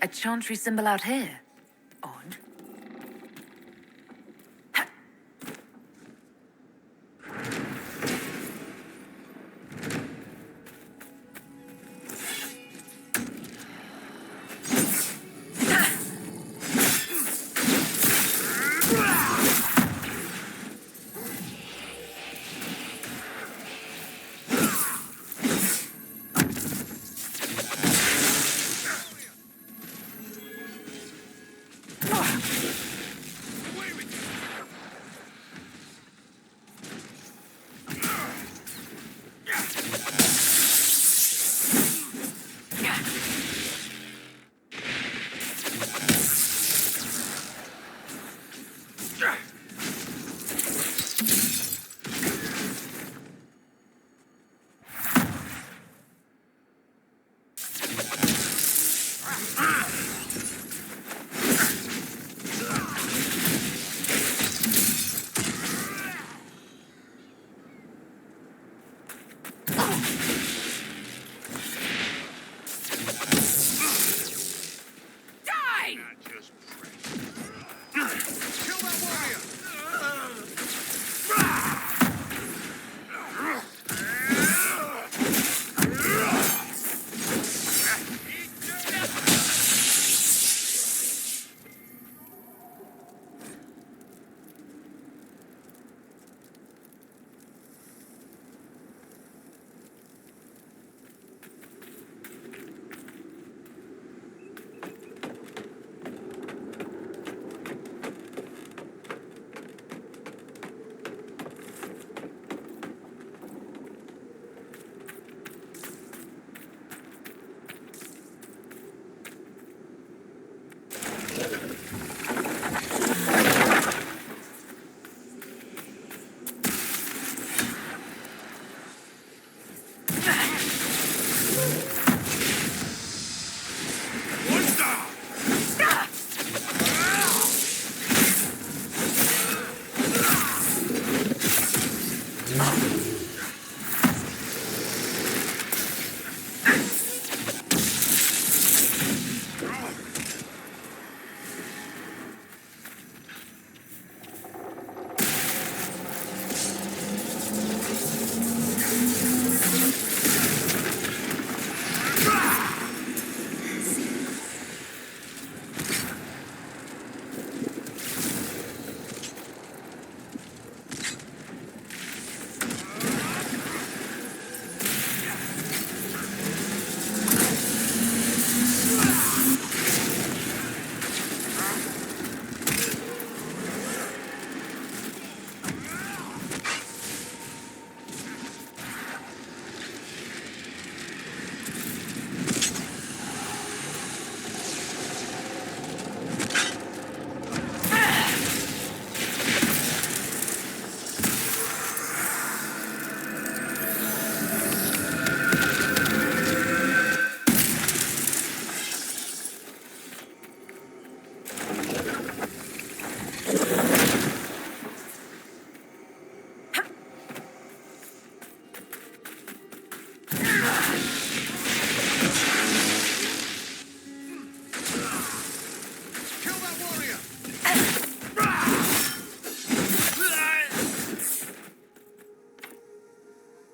A chantry symbol out here. Odd.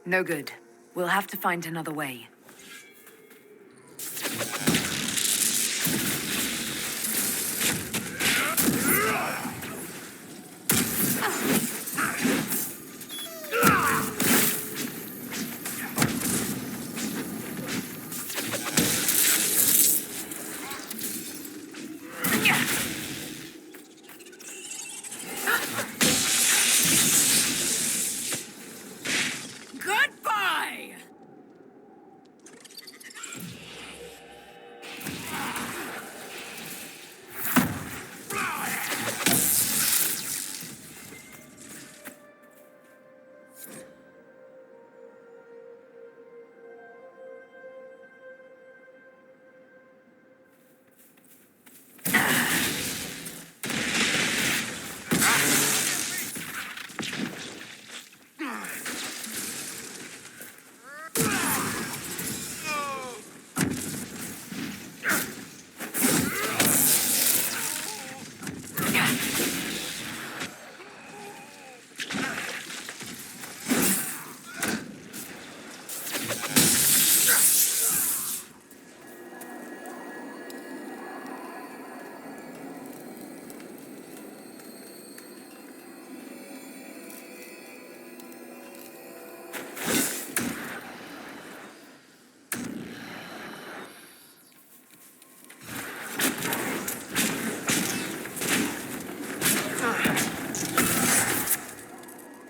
No good. We'll have to find another way.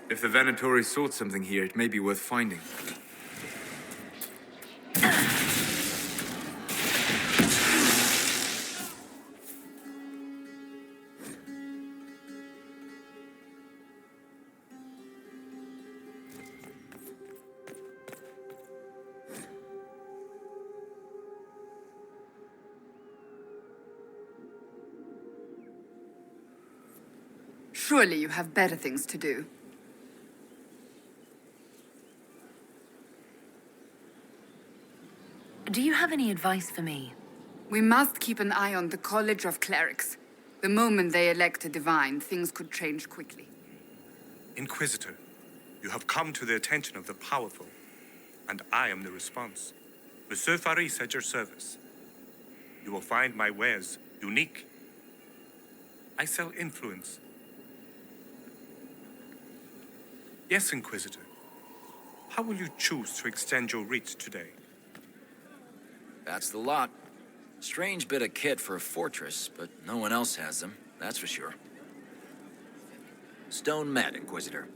If the Venatori sought something here, it may be worth finding. Surely you have better things to do. Do you have any advice for me? We must keep an eye on the College of Clerics. The moment they elect a divine, things could change quickly. Inquisitor, you have come to the attention of the powerful, and I am the response. Monsieur Faris at your service. You will find my wares unique. I sell influence. Yes, Inquisitor. How will you choose to extend your reach today? That's the lot. Strange bit of kit for a fortress, but no one else has them, that's for sure. Stone met, Inquisitor.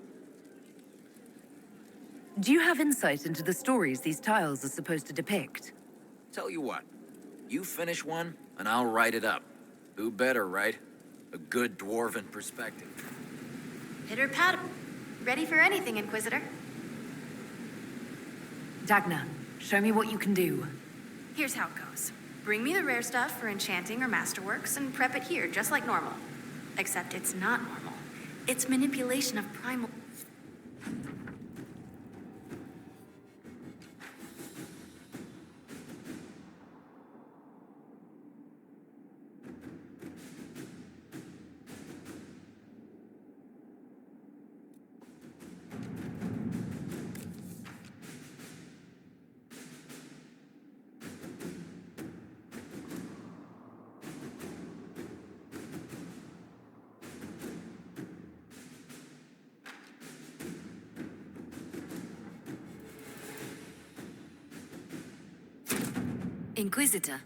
Do you have insight into the stories these tiles are supposed to depict? Tell you what, you finish one, and I'll write it up. Who better, right? A good dwarven perspective. Pitter-patter. Ready for anything, Inquisitor. Dagna, show me what you can do. Here's how it goes. Bring me the rare stuff for enchanting or masterworks and prep it here, just like normal. Except it's not normal. It's manipulation of primal... Inquisitor.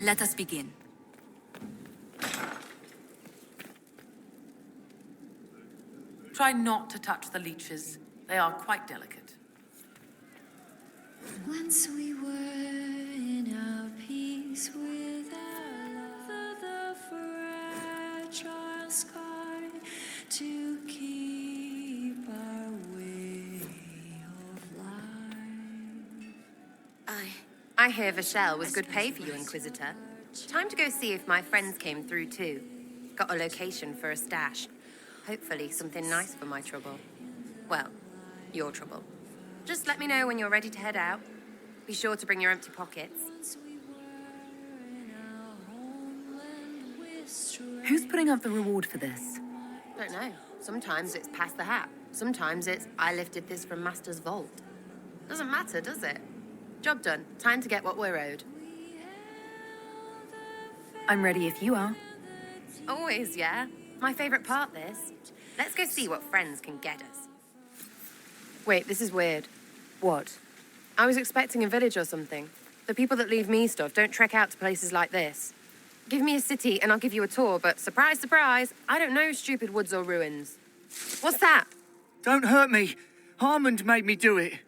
Let us begin. Try not to touch the leeches. They are quite delicate. Once we were in our peace with our love, the fragile sky to keep our way of life. I hear Vashel was good pay for you, Inquisitor. Time to go see if my friends came through too. Got a location for a stash. Hopefully something nice for my trouble. Well, your trouble. Just let me know when you're ready to head out. Be sure to bring your empty pockets. Who's putting up the reward for this? Don't know. Sometimes it's pass the hat. Sometimes it's I lifted this from Master's vault. Doesn't matter, does it? Job done. Time to get what we're owed. I'm ready if you are. Always, yeah. My favorite part, this. Let's go see what friends can get us. Wait, this is weird. What? I was expecting a village or something. The people that leave me stuff don't trek out to places like this. Give me a city and I'll give you a tour, but surprise, surprise, I don't know stupid woods or ruins. What's that? Don't hurt me. Harmond made me do it.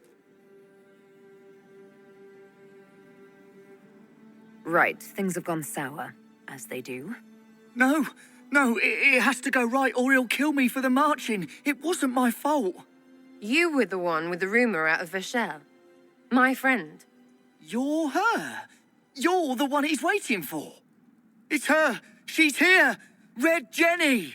Right, things have gone sour, as they do. No, it has to go right or he'll kill me for the marching. It wasn't my fault. You were the one with the rumor out of Vashel. My friend. You're her. You're the one he's waiting for. It's her. She's here. Red Jenny.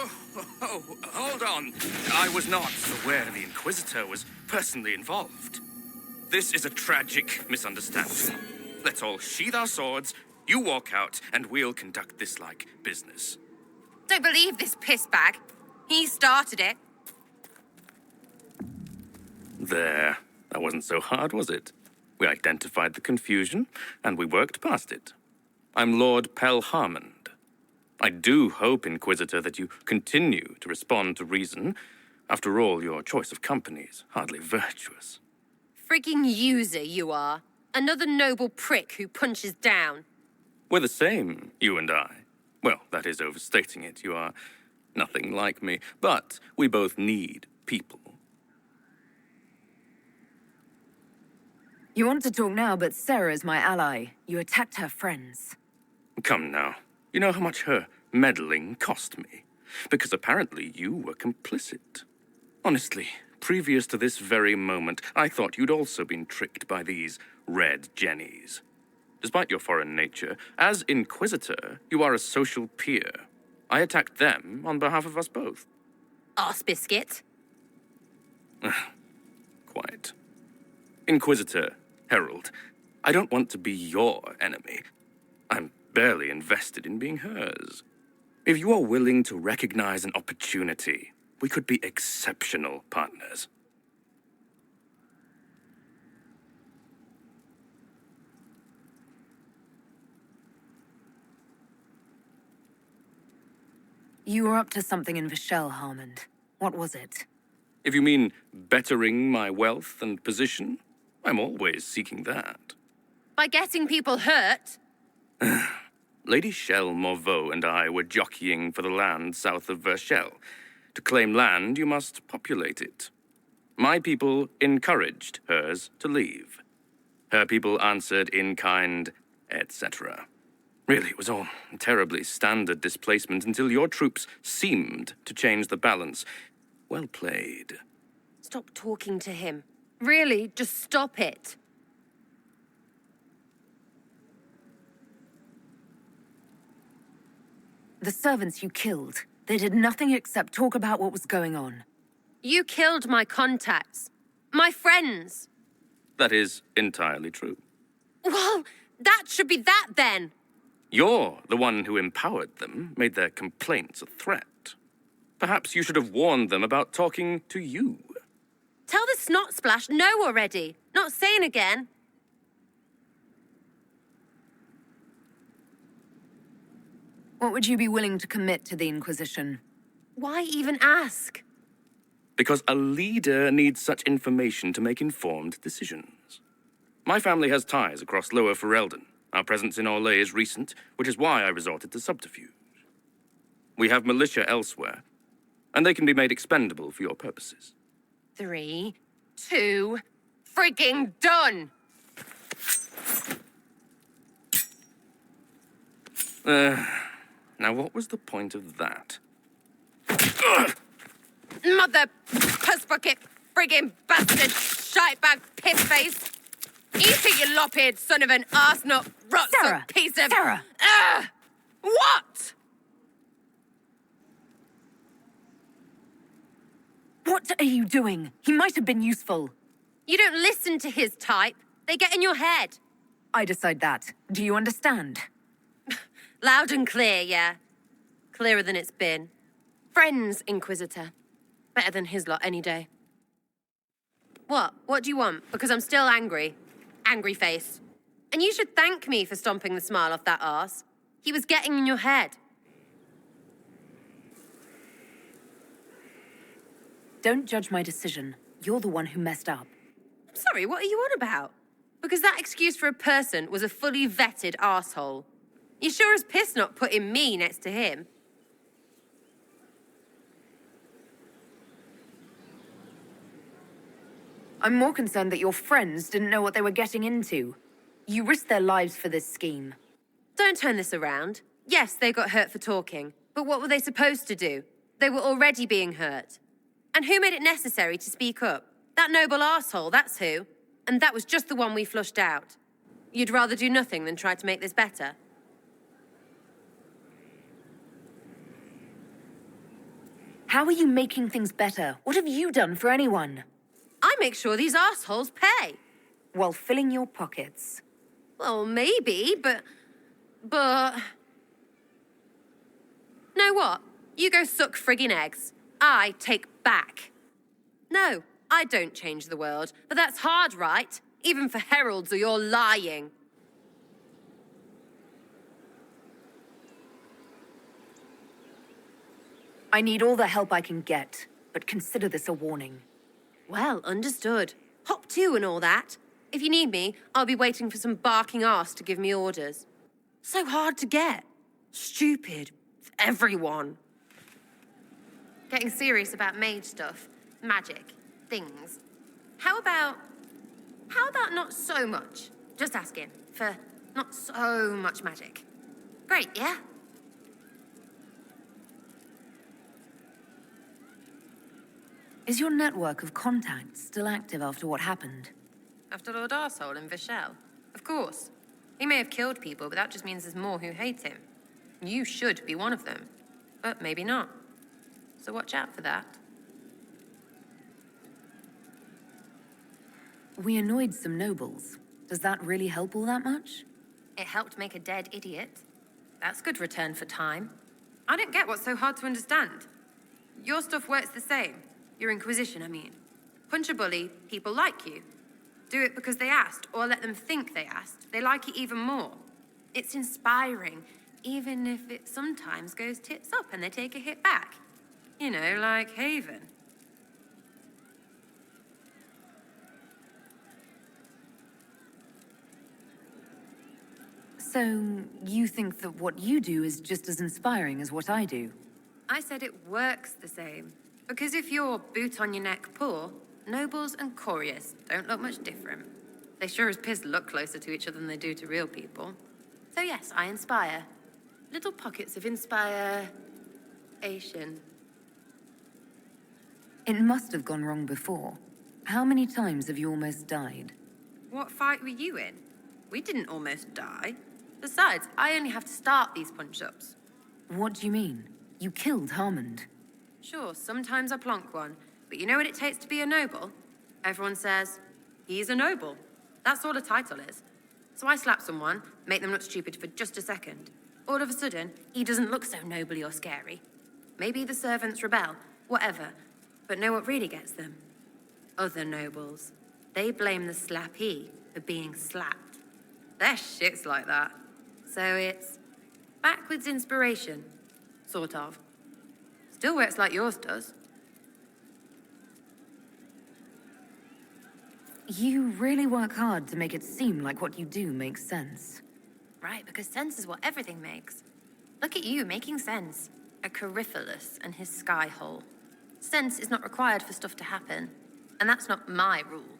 Hold on. I was not aware the Inquisitor was personally involved. This is a tragic misunderstanding. Let's all sheath our swords, you walk out, and we'll conduct this like business. Don't believe this pissbag. He started it. There. That wasn't so hard, was it? We identified the confusion, and we worked past it. I'm Lord Pelharmond. I do hope, Inquisitor, that you continue to respond to reason. After all, your choice of company is hardly virtuous. Frigging user, you are. Another noble prick who punches down. We're the same, you and I. Well, that is overstating it. You are nothing like me. But we both need people. You want to talk now, but Sarah's my ally. You attacked her friends. Come now. You know how much her meddling cost me. Because apparently you were complicit. Honestly, previous to this very moment, I thought you'd also been tricked by these red jennies. Despite your foreign nature, as Inquisitor, you are a social peer. I attacked them on behalf of us both. Arse biscuit. Quite. Inquisitor, Herald, I don't want to be your enemy. I'm barely invested in being hers. If you are willing to recognize an opportunity, we could be exceptional partners. You were up to something in Vishel, Harmond. What was it? If you mean bettering my wealth and position, I'm always seeking that. By getting people hurt? Lady Shell Morveau and I were jockeying for the land south of Vershel. To claim land, you must populate it. My people encouraged hers to leave. Her people answered in kind, etc. Really, it was all terribly standard displacement until your troops seemed to change the balance. Well played. Stop talking to him. Really, just stop it. The servants you killed, they did nothing except talk about what was going on. You killed my contacts. My friends. That is entirely true. Well, that should be that then. You're the one who empowered them, made their complaints a threat. Perhaps you should have warned them about talking to you. Tell the snot splash no already. Not saying again. What would you be willing to commit to the Inquisition? Why even ask? Because a leader needs such information to make informed decisions. My family has ties across Lower Ferelden. Our presence in Orlais is recent, which is why I resorted to subterfuge. We have militia elsewhere, and they can be made expendable for your purposes. 3, 2, frigging done! Now what was the point of that? Mother puss bucket, frigging bastard, shitebag piss-face! Eat it, you lop-eared son of an arsenut, rot-suck piece of... Sarah! What? What are you doing? He might have been useful. You don't listen to his type. They get in your head. I decide that. Do you understand? Loud and clear, yeah. Clearer than it's been. Friends, Inquisitor. Better than his lot any day. What? What do you want? Because I'm still angry. Angry face. And you should thank me for stomping the smile off that arse. He was getting in your head. Don't judge my decision. You're the one who messed up. I'm sorry, what are you on about? Because that excuse for a person was a fully vetted arsehole. You sure as piss not putting me next to him. I'm more concerned that your friends didn't know what they were getting into. You risked their lives for this scheme. Don't turn this around. Yes, they got hurt for talking, but what were they supposed to do? They were already being hurt. And who made it necessary to speak up? That noble arsehole, that's who. And that was just the one we flushed out. You'd rather do nothing than try to make this better? How are you making things better? What have you done for anyone? I make sure these assholes pay. While filling your pockets. Well, maybe, but... Know what? You go suck friggin' eggs. I take back. No, I don't change the world, but that's hard, right? Even for heralds or you're lying. I need all the help I can get, but consider this a warning. Well, understood. Hop to and all that. If you need me, I'll be waiting for some barking ass to give me orders. So hard to get. Stupid. For everyone. Getting serious about mage stuff, magic, things. How about not so much? Just asking for not so much magic. Great, yeah? Is your network of contacts still active after what happened? After Lord Arsehole in Vishel? Of course. He may have killed people, but that just means there's more who hate him. You should be one of them. But maybe not. So watch out for that. We annoyed some nobles. Does that really help all that much? It helped make a dead idiot. That's good return for time. I don't get what's so hard to understand. Your stuff works the same. Your Inquisition, I mean. Punch a bully, people like you. Do it because they asked, or let them think they asked. They like it even more. It's inspiring, even if it sometimes goes tits up and they take a hit back. You know, like Haven. So, you think that what you do is just as inspiring as what I do? I said it works the same. Because if you're boot on your neck poor, nobles and couriers don't look much different. They sure as piss look closer to each other than they do to real people. So yes, I inspire. Little pockets of inspiration. It must have gone wrong before. How many times have you almost died? What fight were you in? We didn't almost die. Besides, I only have to start these punch-ups. What do you mean? You killed Harmond. Sure, sometimes I plonk one, but you know what it takes to be a noble? Everyone says, he's a noble. That's all a title is. So I slap someone, make them look stupid for just a second. All of a sudden, he doesn't look so nobly or scary. Maybe the servants rebel, whatever. But know what really gets them? Other nobles. They blame the slappee for being slapped. Their shit's like that. So it's backwards inspiration, sort of. Still works like yours does. You really work hard to make it seem like what you do makes sense. Right, because sense is what everything makes. Look at you, making sense. A Coryphilus and his sky hole. Sense is not required for stuff to happen. And that's not my rule.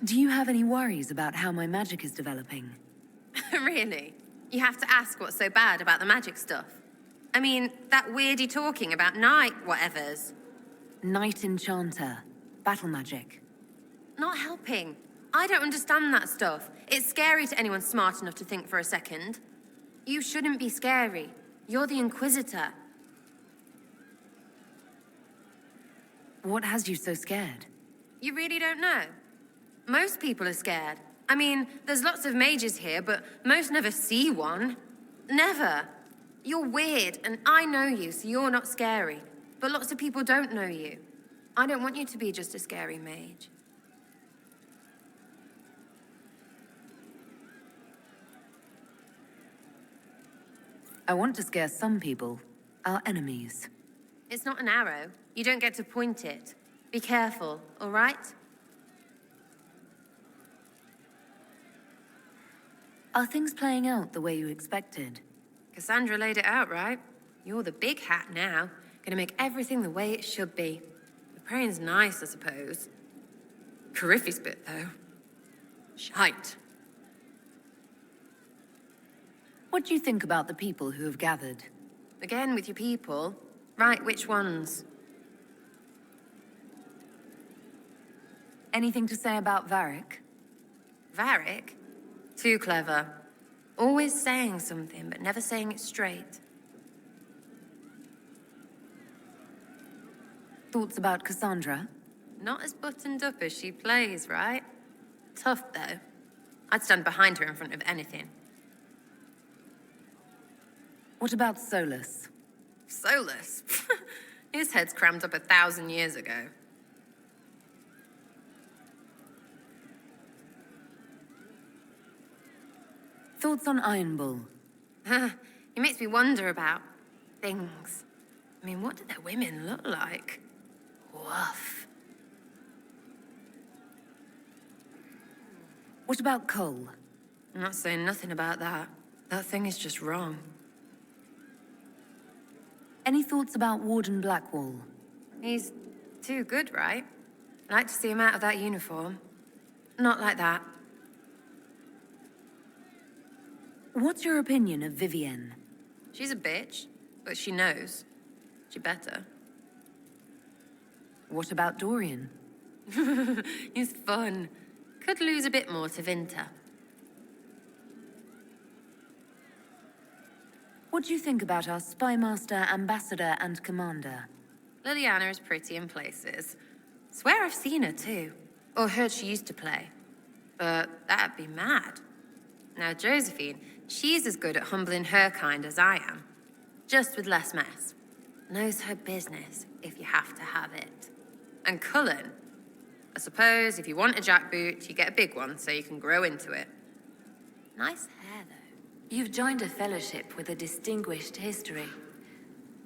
Do you have any worries about how my magic is developing? Really? You have to ask what's so bad about the magic stuff. I mean, that weirdy talking about night whatevers. Night enchanter. Battle magic. Not helping. I don't understand that stuff. It's scary to anyone smart enough to think for a second. You shouldn't be scary. You're the Inquisitor. What has you so scared? You really don't know? Most people are scared. I mean, there's lots of mages here, but most never see one. Never. You're weird, and I know you, so you're not scary. But lots of people don't know you. I don't want you to be just a scary mage. I want to scare some people, our enemies. It's not an arrow. You don't get to point it. Be careful, all right? Are things playing out the way you expected? Cassandra laid it out, right? You're the big hat now. Gonna make everything the way it should be. The praying's nice, I suppose. Coryphe's bit, though. Shite. What do you think about the people who have gathered? Again with your people. Right, which ones? Anything to say about Varric? Varric? Too clever. Always saying something, but never saying it straight. Thoughts about Cassandra? Not as buttoned up as she plays, right? Tough, though. I'd stand behind her in front of anything. What about Solus? Solus? His head's crammed up 1,000 years ago. Thoughts on Iron Bull? He makes me wonder about things. I mean, what do their women look like? Woof. What about Cole? I'm not saying nothing about that. That thing is just wrong. Any thoughts about Warden Blackwall? He's too good, right? I'd like to see him out of that uniform. Not like that. What's your opinion of Vivienne? She's a bitch, but she knows. She better. What about Dorian? He's fun. Could lose a bit more to Vinter. What do you think about our spymaster, ambassador, and commander? Liliana is pretty in places. Swear I've seen her too. Or heard she used to play. But that'd be mad. Now Josephine, she's as good at humbling her kind as I am. Just with less mess. Knows her business, if you have to have it. And Cullen, I suppose if you want a jackboot, you get a big one so you can grow into it. Nice hair, though. You've joined a fellowship with a distinguished history.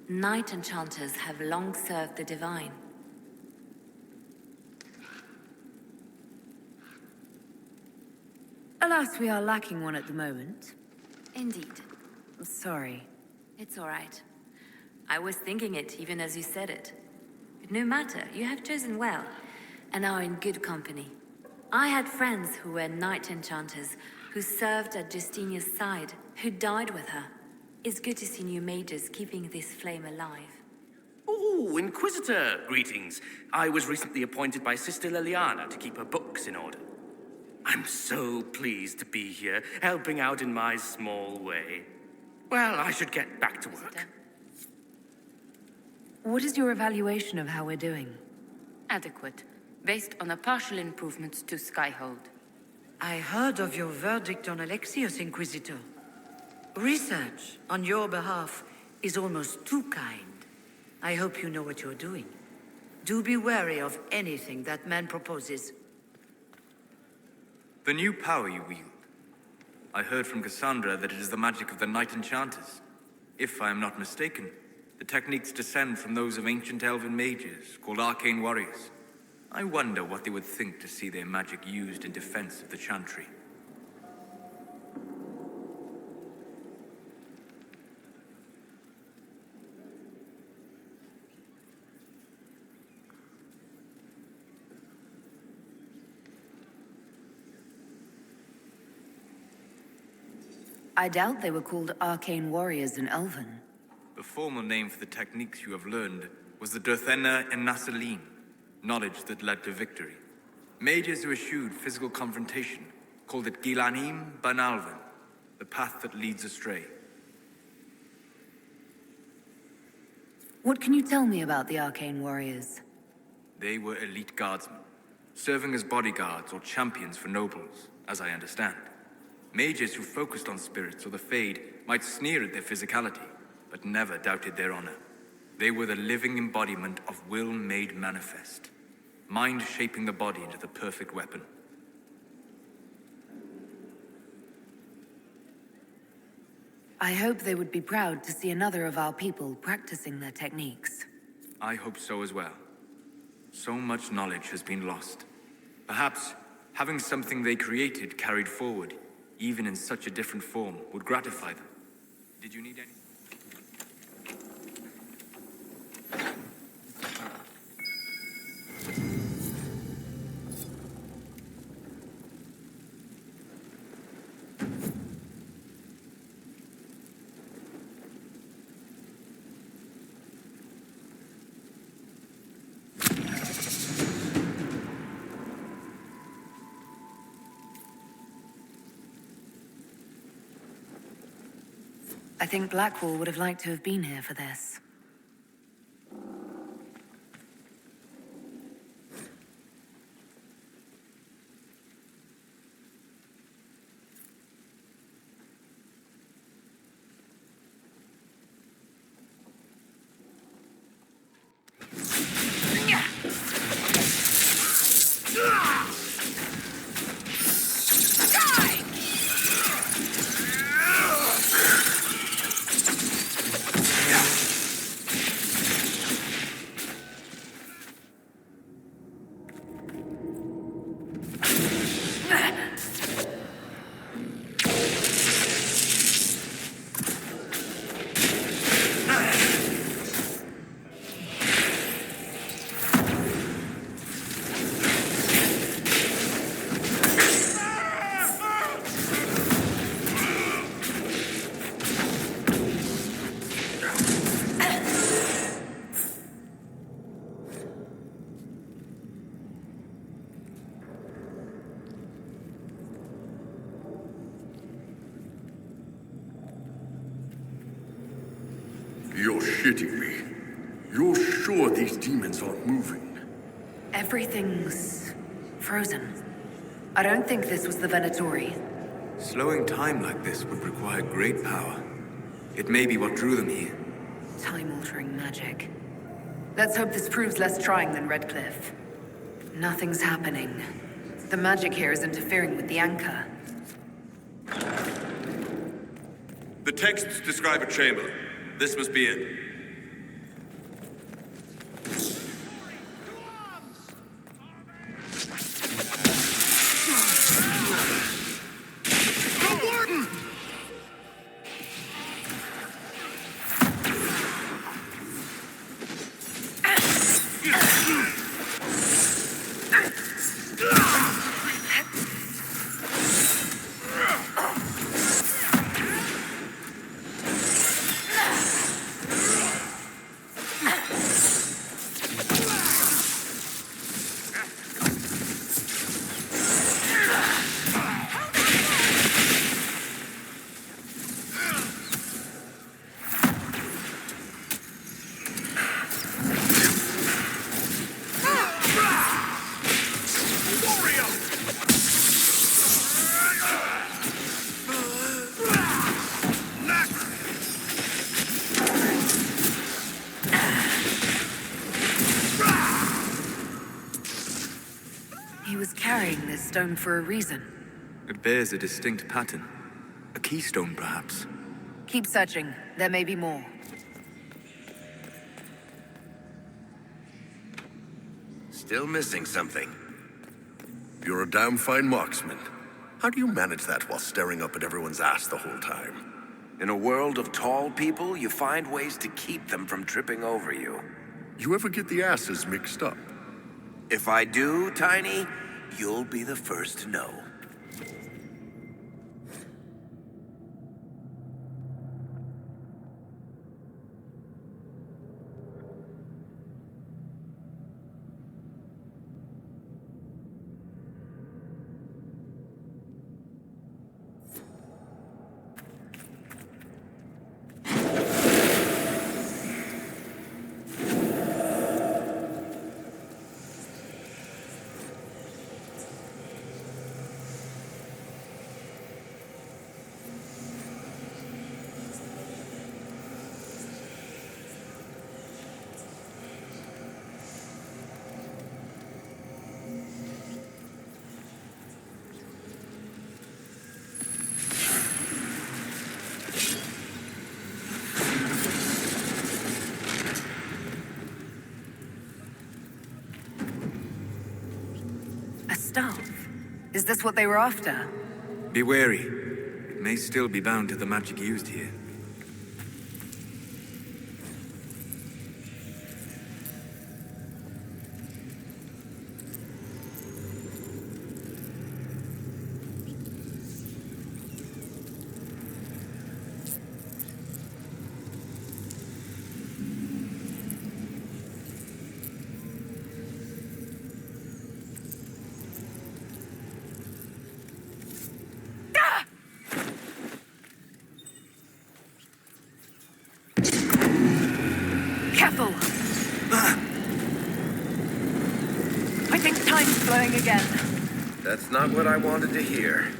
Knight enchanters have long served the divine. Alas, we are lacking one at the moment. Indeed. Sorry. It's all right. I was thinking it even as you said it. But no matter, you have chosen well, and are in good company. I had friends who were knight enchanters, who served at Justinia's side, who died with her. It's good to see new mages keeping this flame alive. Oh, Inquisitor! Greetings. I was recently appointed by Sister Liliana to keep her books in order. I'm so pleased to be here, helping out in my small way. Well, I should get back to work. What is your evaluation of how we're doing? Adequate, based on a partial improvements to Skyhold. I heard of your verdict on Alexios, Inquisitor. Research on your behalf is almost too kind. I hope you know what you're doing. Do be wary of anything that man proposes. The new power you wield. I heard from Cassandra that it is the magic of the Knight Enchanters. If I am not mistaken, the techniques descend from those of ancient elven mages called arcane warriors. I wonder what they would think to see their magic used in defense of the Chantry. I doubt they were called arcane warriors in Elven. The formal name for the techniques you have learned was the Durthena and Nassaline, knowledge that led to victory. Mages who eschewed physical confrontation called it Gilanim Banalvan, the path that leads astray. What can you tell me about the arcane warriors? They were elite guardsmen, serving as bodyguards or champions for nobles, as I understand. Mages who focused on spirits or the Fade might sneer at their physicality, but never doubted their honor. They were the living embodiment of will made manifest, mind shaping the body into the perfect weapon. I hope they would be proud to see another of our people practicing their techniques. I hope so as well. So much knowledge has been lost. Perhaps having something they created carried forward, even in such a different form, would gratify them. Did you need any? I think Blackwall would have liked to have been here for this. kidding me. You're sure these demons aren't moving? Everything's frozen. I don't think this was the Venatori. Slowing time like this would require great power. It may be what drew them here. Time-altering magic. Let's hope this proves less trying than Redcliffe. Nothing's happening. The magic here is interfering with the anchor. The texts describe a chamber. This must be it. Stone for a reason. It bears a distinct pattern. A keystone, perhaps. Keep searching. There may be more. Still missing something. You're a damn fine marksman. How do you manage that while staring up at everyone's ass the whole time? In a world of tall people, you find ways to keep them from tripping over you. You ever get the asses mixed up? If I do, Tiny, you'll be the first to know. Is this what they were after? Be wary. It may still be bound to the magic used here. Again. That's not what I wanted to hear.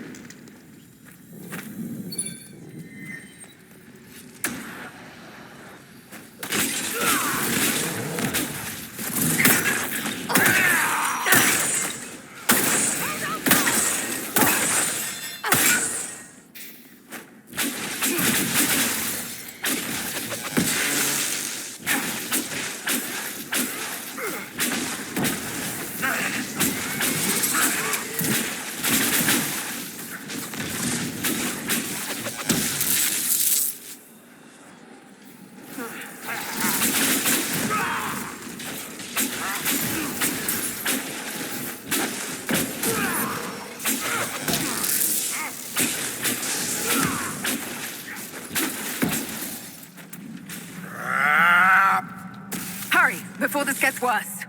Before this gets worse.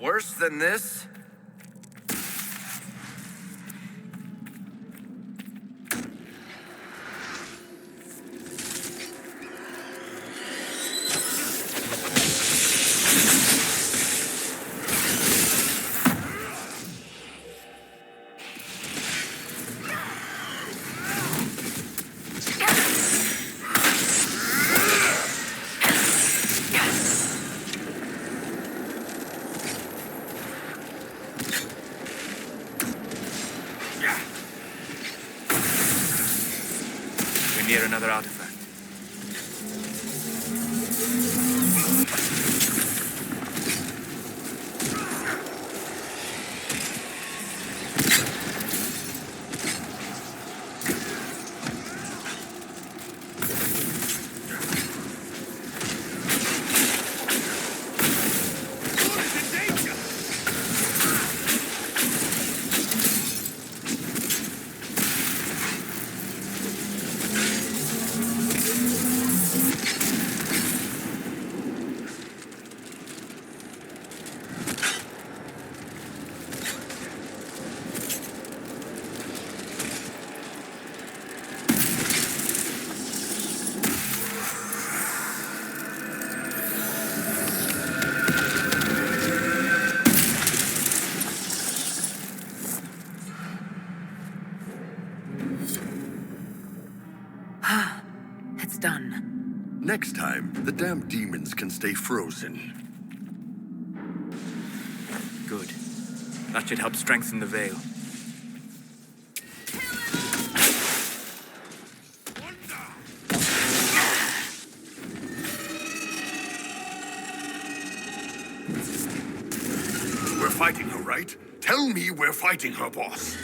Worse than this? another artifact. It's done. Next time, the damn demons can stay frozen. Good. That should help strengthen the veil. We're fighting her, right? Tell me we're fighting her, boss.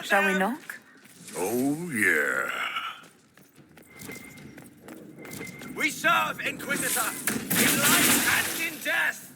Shall we knock? Oh, yeah. We serve, Inquisitor, in life and in death!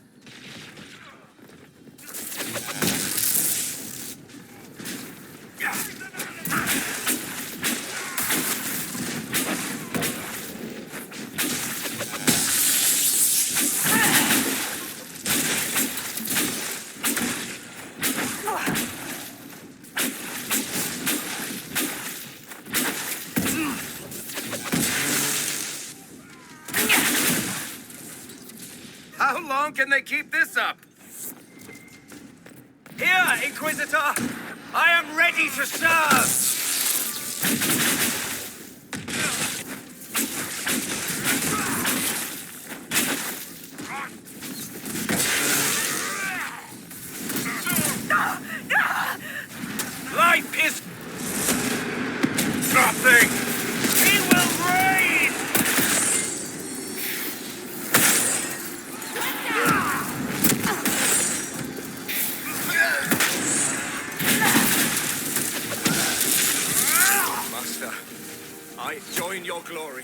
How long can they keep this up? Here, Inquisitor! I am ready to serve! Life is nothing! He will reign! Master, I join your glory.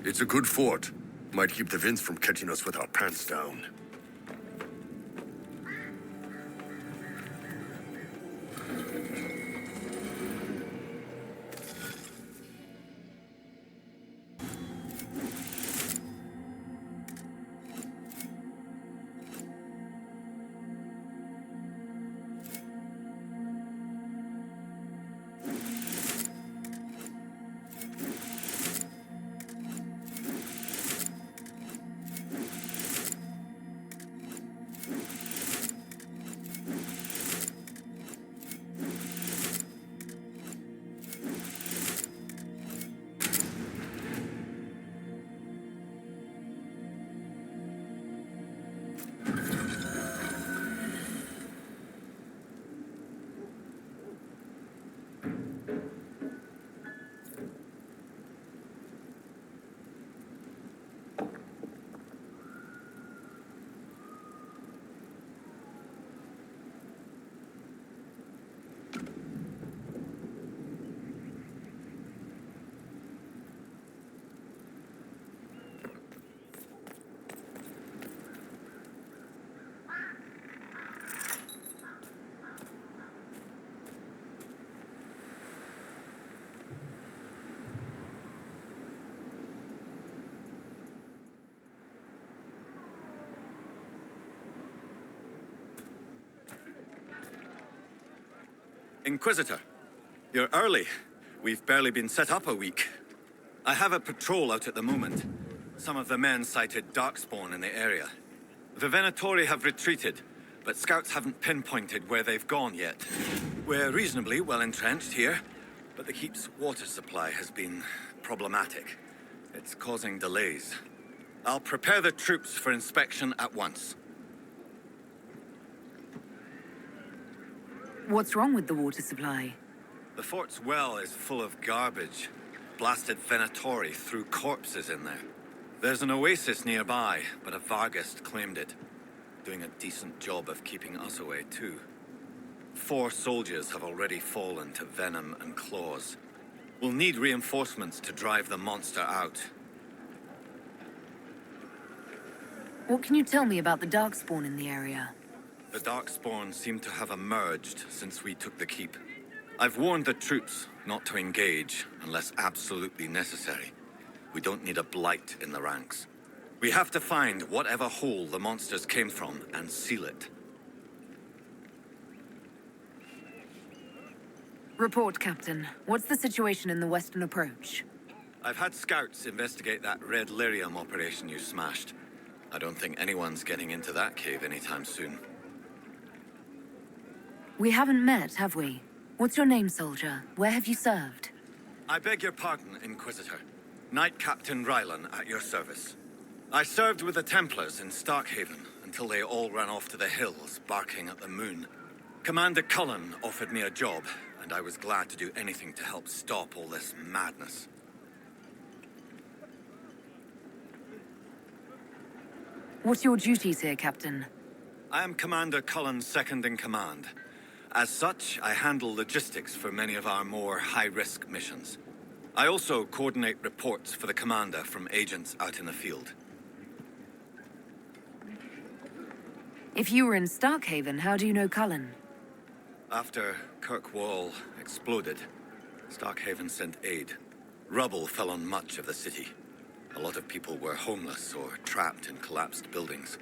It's a good fort. Might keep the Vince from catching us with our pants down. Inquisitor, you're early. We've barely been set up a week. I have a patrol out at the moment. Some of the men cited darkspawn in the area. The Venatori have retreated, but scouts haven't pinpointed where they've gone yet. We're reasonably well entrenched here, but the keep's water supply has been problematic. It's causing delays. I'll prepare the troops for inspection at once. What's wrong with the water supply? The fort's well is full of garbage. Blasted Venatori threw corpses in there. There's an oasis nearby, but a Vargist claimed it. Doing a decent job of keeping us away, too. 4 soldiers have already fallen to venom and claws. We'll need reinforcements to drive the monster out. What can you tell me about the darkspawn in the area? The darkspawn seem to have emerged since we took the keep. I've warned the troops not to engage unless absolutely necessary. We don't need a blight in the ranks. We have to find whatever hole the monsters came from and seal it. Report, Captain. What's the situation in the western approach? I've had scouts investigate that red lyrium operation you smashed. I don't think anyone's getting into that cave anytime soon. We haven't met, have we? What's your name, soldier? Where have you served? I beg your pardon, Inquisitor. Knight Captain Rylan at your service. I served with the Templars in Starkhaven until they all ran off to the hills, barking at the moon. Commander Cullen offered me a job, and I was glad to do anything to help stop all this madness. What's your duties here, Captain? I am Commander Cullen's second in command. As such, I handle logistics for many of our more high-risk missions. I also coordinate reports for the commander from agents out in the field. If you were in Starkhaven, how do you know Cullen? After Kirkwall exploded, Starkhaven sent aid. Rubble fell on much of the city. A lot of people were homeless or trapped in collapsed buildings.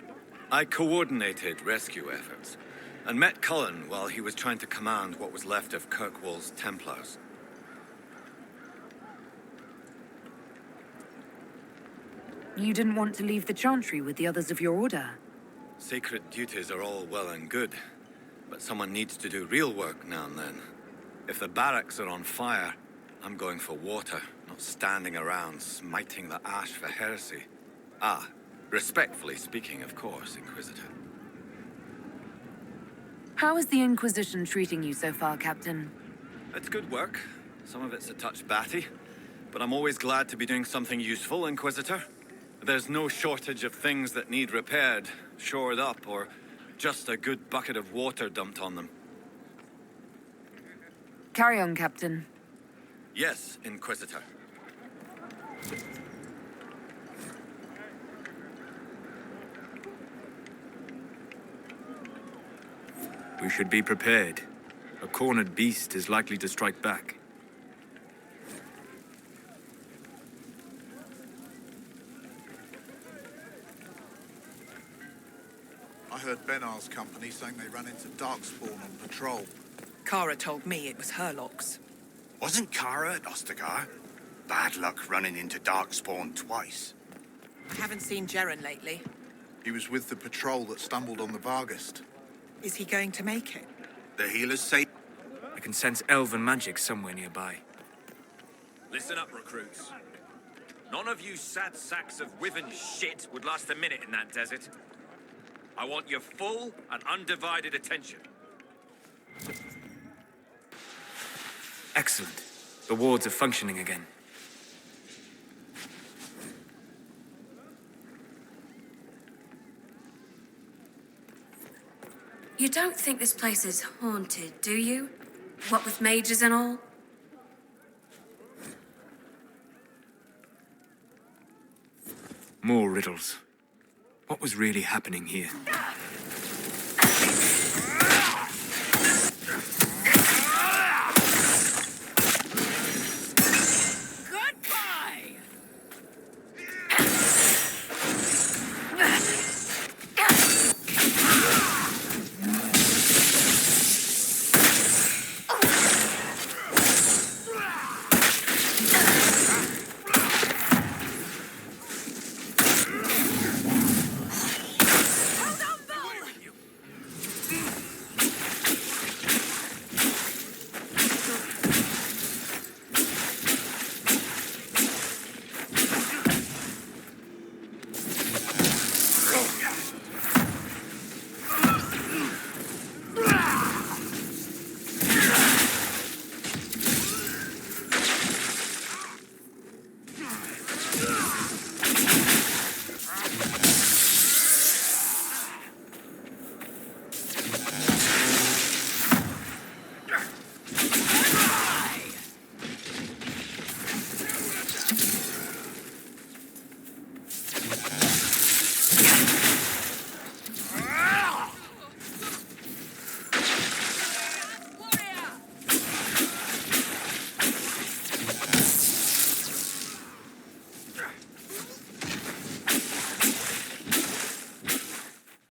I coordinated rescue efforts, and met Cullen while he was trying to command what was left of Kirkwall's Templars. You didn't want to leave the Chantry with the others of your order? Sacred duties are all well and good, but someone needs to do real work now and then. If the barracks are on fire, I'm going for water, not standing around smiting the ash for heresy. Ah, respectfully speaking, of course, Inquisitor. How is the Inquisition treating you so far, Captain? It's good work. Some of it's a touch batty, but I'm always glad to be doing something useful, Inquisitor. There's no shortage of things that need repaired, shored up, or just a good bucket of water dumped on them. Carry on, Captain. Yes, Inquisitor. We should be prepared. A cornered beast is likely to strike back. I heard Benar's company saying they ran into Darkspawn on patrol. Kara told me it was Herlock's. Wasn't Kara at Ostagar? Bad luck running into Darkspawn twice. I haven't seen Jeren lately. He was with the patrol that stumbled on the Vargast. Is he going to make it? The healers say... I can sense elven magic somewhere nearby. Listen up, recruits. None of you sad sacks of wyvern shit would last a minute in that desert. I want your full and undivided attention. Excellent. The wards are functioning again. You don't think this place is haunted, do you? What with mages and all? More riddles. What was really happening here?